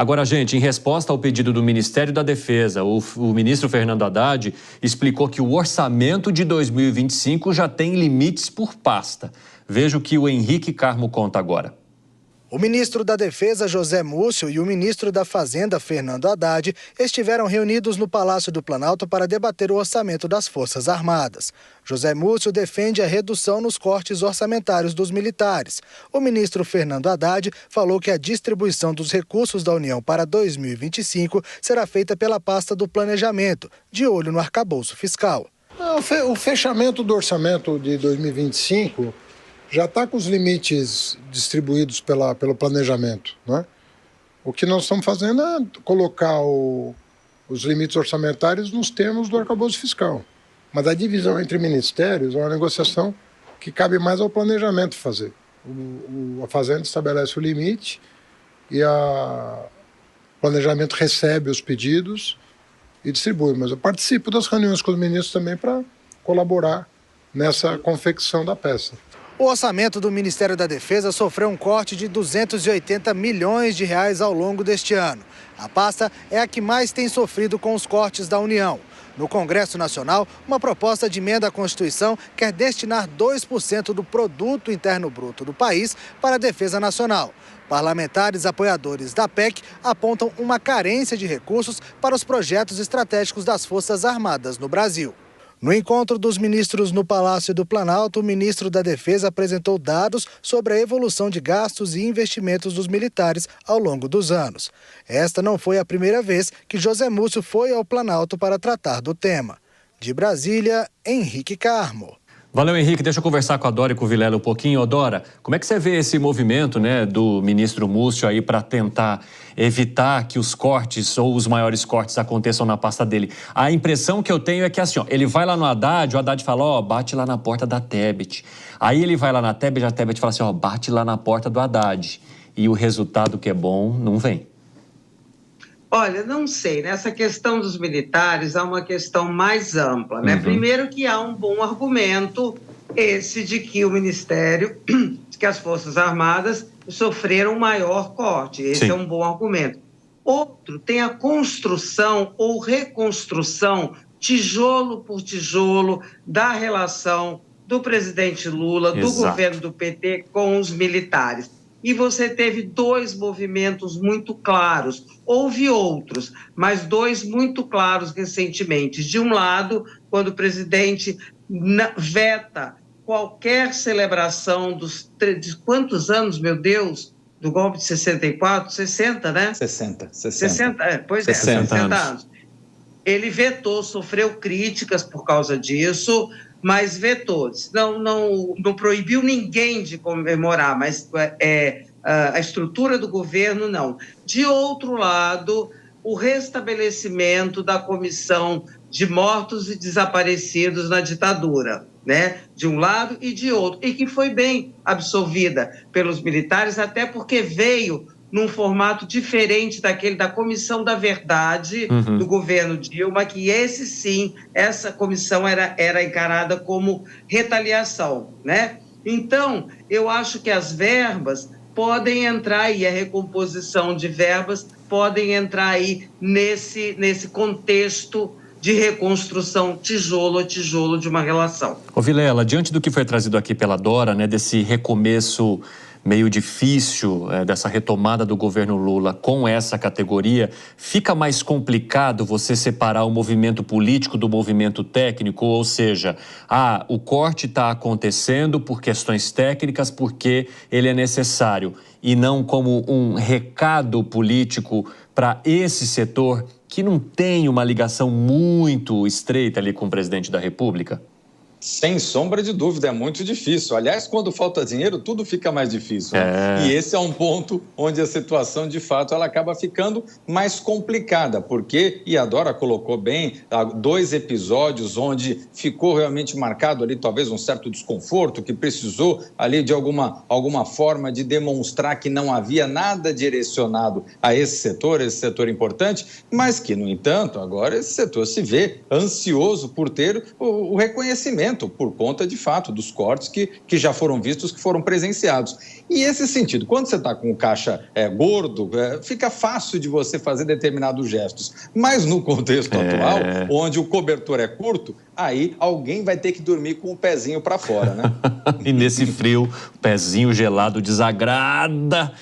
Agora, gente, em resposta ao pedido do Ministério da Defesa, o ministro Fernando Haddad explicou que o orçamento de 2025 já tem limites por pasta. Veja o que o Henrique Carmo conta agora. O ministro da Defesa, José Múcio, e o ministro da Fazenda, Fernando Haddad, estiveram reunidos no Palácio do Planalto para debater o orçamento das Forças Armadas. José Múcio defende a redução nos cortes orçamentários dos militares. O ministro Fernando Haddad falou que a distribuição dos recursos da União para 2025 será feita pela pasta do Planejamento, de olho no arcabouço fiscal. O fechamento do orçamento de 2025... já está com os limites distribuídos pelo planejamento, né? O que nós estamos fazendo é colocar os limites orçamentários nos termos do arcabouço fiscal. Mas a divisão entre ministérios é uma negociação que cabe mais ao planejamento fazer. A Fazenda estabelece o limite e o planejamento recebe os pedidos e distribui. Mas eu participo das reuniões com os ministros também para colaborar nessa confecção da peça. O orçamento do Ministério da Defesa sofreu um corte de 280 milhões de reais ao longo deste ano. A pasta é a que mais tem sofrido com os cortes da União. No Congresso Nacional, uma proposta de emenda à Constituição quer destinar 2% do produto interno bruto do país para a defesa nacional. Parlamentares apoiadores da PEC apontam uma carência de recursos para os projetos estratégicos das Forças Armadas no Brasil. No encontro dos ministros no Palácio do Planalto, o ministro da Defesa apresentou dados sobre a evolução de gastos e investimentos dos militares ao longo dos anos. Esta não foi a primeira vez que José Múcio foi ao Planalto para tratar do tema. De Brasília, Henrique Carmo. Valeu, Henrique. Deixa eu conversar com a Dora e com o Vilela um pouquinho. Ô, Dora, como é que você vê esse movimento, né, do ministro Múcio aí para tentar evitar que os cortes ou os maiores cortes aconteçam na pasta dele? A impressão que eu tenho é que assim, ó, ele vai lá no Haddad, o Haddad fala, ó, bate lá na porta da Tebet. Aí ele vai lá na Tebet, a Tebet fala assim, ó, bate lá na porta do Haddad. E o resultado que é bom não vem. Olha, não sei, nessa questão dos militares há uma questão mais ampla, né? Primeiro que há um bom argumento, esse de que o Ministério, que as Forças Armadas sofreram maior corte, esse é um bom argumento. Outro, tem a construção ou reconstrução, tijolo por tijolo, da relação do presidente Lula, do governo do PT com os militares. E você teve dois movimentos muito claros. Houve outros, mas dois muito claros recentemente. De um lado, quando o presidente veta qualquer celebração de quantos anos, meu Deus, do golpe de 64? 60, né? 60. 60 anos. Ele vetou, sofreu críticas por causa disso, mas vetou. Não proibiu ninguém de comemorar, mas a estrutura do governo não. De outro lado, o restabelecimento da comissão de mortos e desaparecidos na ditadura, né? De um lado e de outro, e que foi bem absolvida pelos militares, até porque veio num formato diferente daquele da Comissão da Verdade do governo Dilma, que esse sim, essa comissão era encarada como retaliação, né? Então, eu acho que as verbas podem entrar aí, a recomposição de verbas podem entrar aí nesse contexto de reconstrução tijolo a tijolo de uma relação. Ô Vilela, diante do que foi trazido aqui pela Dora, né, desse recomeço meio difícil, dessa retomada do governo Lula com essa categoria, fica mais complicado você separar o movimento político do movimento técnico? Ou seja, o corte está acontecendo por questões técnicas, porque ele é necessário, e não como um recado político para esse setor que não tem uma ligação muito estreita ali com o presidente da República? Sem sombra de dúvida, é muito difícil. Aliás, quando falta dinheiro, tudo fica mais difícil. Né? E esse é um ponto onde a situação, de fato, ela acaba ficando mais complicada, porque, e a Dora colocou bem, 2 episódios onde ficou realmente marcado ali talvez um certo desconforto, que precisou ali de alguma forma de demonstrar que não havia nada direcionado a esse setor importante, mas que, no entanto, agora esse setor se vê ansioso por ter o reconhecimento aumento por conta, de fato, dos cortes que já foram vistos, que foram presenciados. E esse sentido, quando você está com o caixa gordo, fica fácil de você fazer determinados gestos. Mas no contexto atual, onde o cobertor é curto, aí alguém vai ter que dormir com o pezinho para fora, né? E nesse frio, o pezinho gelado desagrada.